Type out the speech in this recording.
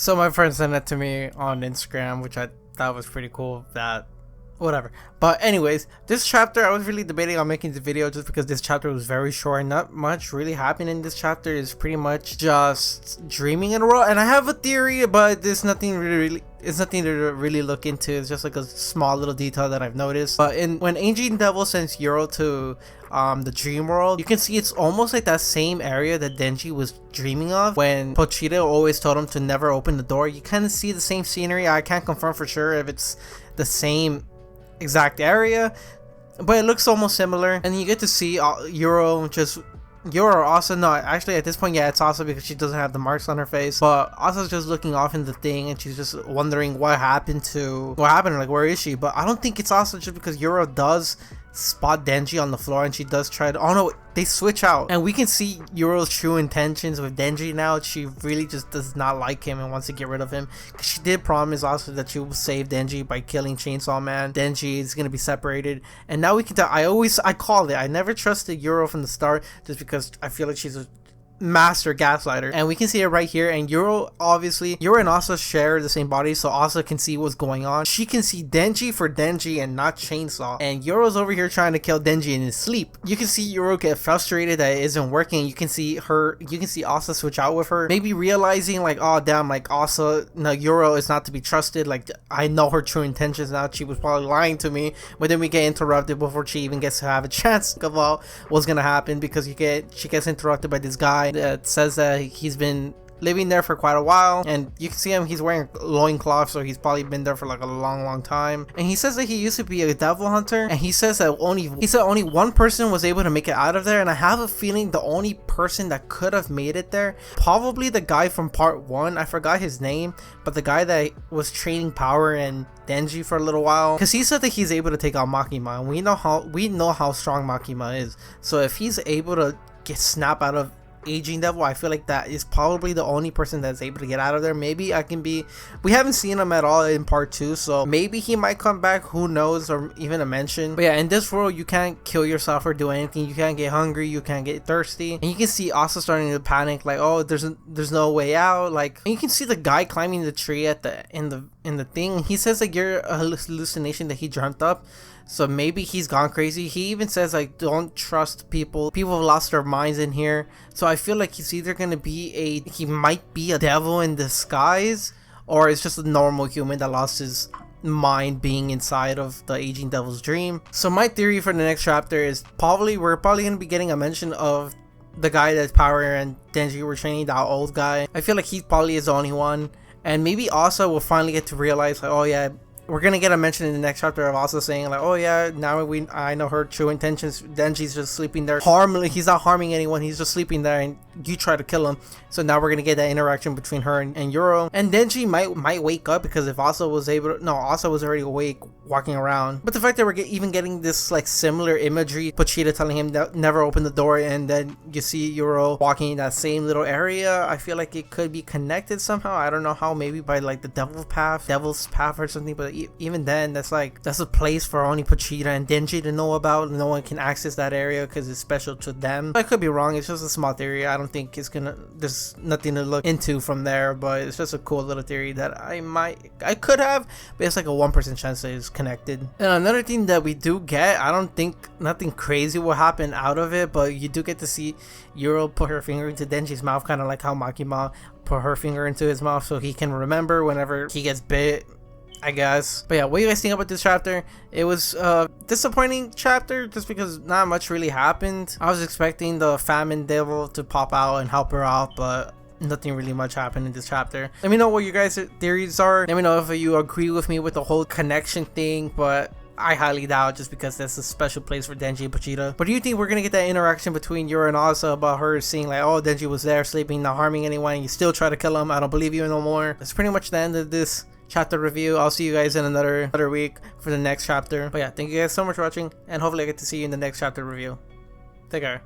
So my friend sent it to me on Instagram, which I thought was pretty cool. That whatever. But anyways, this chapter, I was really debating on making the video just because this chapter was very short and not much really happened in this chapter. It's pretty much just dreaming in a world, and I have a theory, but there's nothing really it's nothing to really look into. It's just like a small little detail that I've noticed. But when Aging Devil sends Yoru to the dream world, you can see it's almost like that same area that Denji was dreaming of when Pochita always told him to never open the door. You kind of see the same scenery. I can't confirm for sure if it's the same exact area, but it looks almost similar. And you get to see Yoru also, no, actually at this point, yeah, it's Asa because she doesn't have the marks on her face, but Asa's just looking off in the thing and she's just wondering what happened, like where is she? But I don't think it's Asa, just because Yoru does spot Denji on the floor and she does try to, oh no, they switch out and we can see Yoru's true intentions with Denji now. She really just does not like him and wants to get rid of him, because she did promise also that she will save Denji by killing Chainsaw Man. Denji is going to be separated, and now we can tell. I called it. I never trusted Yoru from the start just because I feel like she's a master gaslighter, and we can see it right here. And Yoru and Asa share the same body, so Asa can see what's going on. She can see Denji for Denji and not Chainsaw, and Yoru's over here trying to kill Denji in his sleep. You can see Yoru get frustrated that it isn't working. You can see Asa switch out with her, maybe realizing like, oh damn, like Yoru is not to be trusted. Like, I know her true intentions now. She was probably lying to me. But then we get interrupted before she even gets to have a chance of what's gonna happen, because she gets interrupted by this guy that says that he's been living there for quite a while, and you can see him, he's wearing loincloth, so he's probably been there for like a long time. And he says that he used to be a devil hunter, and he said only one person was able to make it out of there. And I have a feeling the only person that could have made it there, probably the guy from part 1, I forgot his name, but the guy that was training Power and Denji for a little while, because he said that he's able to take out Makima, and we know how strong Makima is. So if he's able to snap out of Aging Devil, I feel like that is probably the only person that's able to get out of there. Maybe we haven't seen him at all in part 2, so maybe he might come back, who knows, or even a mention. But yeah, in this world you can't kill yourself or do anything. You can't get hungry, you can't get thirsty, and you can see Asa starting to panic, like, oh, there's no way out. Like, and you can see the guy climbing the tree in the thing. He says like you're a hallucination that he dreamt up. So maybe he's gone crazy. He even says like, don't trust people. People have lost their minds in here. So I feel like he's either gonna be he might be a devil in disguise, or it's just a normal human that lost his mind being inside of the Aging Devil's dream. So my theory for the next chapter is we're probably gonna be getting a mention of the guy that Power and Denji were training, that old guy. I feel like he probably is the only one, and maybe Asa will finally get to realize like, oh yeah, we're gonna get a mention in the next chapter of Asa saying like, oh yeah, now I know her true intentions. Denji's just sleeping there. He's not harming anyone. He's just sleeping there, and you try to kill him. So now we're gonna get that interaction between her and Yoru. And Denji might wake up, because if Asa was already awake, walking around. But the fact that we're even getting this like similar imagery, Pochita telling him that never open the door, and then you see Yoru walking in that same little area, I feel like it could be connected somehow. I don't know how, maybe by like the devil's path or something. But even then, that's a place for only Pochita and Denji to know about. No one can access that area because it's special to them. I could be wrong. It's just a small theory. I don't think there's nothing to look into from there, but it's just a cool little theory that I could have, but it's like a 1% chance that it's connected. And another thing that we do get, I don't think nothing crazy will happen out of it, but you do get to see Yoru put her finger into Denji's mouth, kind of like how Makima put her finger into his mouth so he can remember whenever he gets bit, I guess. But yeah, what do you guys think about this chapter? It was a disappointing chapter just because not much really happened. I was expecting the famine devil to pop out and help her out, but nothing really much happened in this chapter. Let me know what your guys' theories are. Let me know if you agree with me with the whole connection thing, but I highly doubt, just because that's a special place for Denji and Pochita. But do you think we're gonna get that interaction between Yoru and Asa about her seeing like, oh, Denji was there sleeping, not harming anyone, and you still try to kill him? I don't believe you no more. That's pretty much the end of this chapter review. I'll see you guys in another week for the next chapter. But yeah, thank you guys so much for watching, and hopefully I get to see you in the next chapter review. Take care.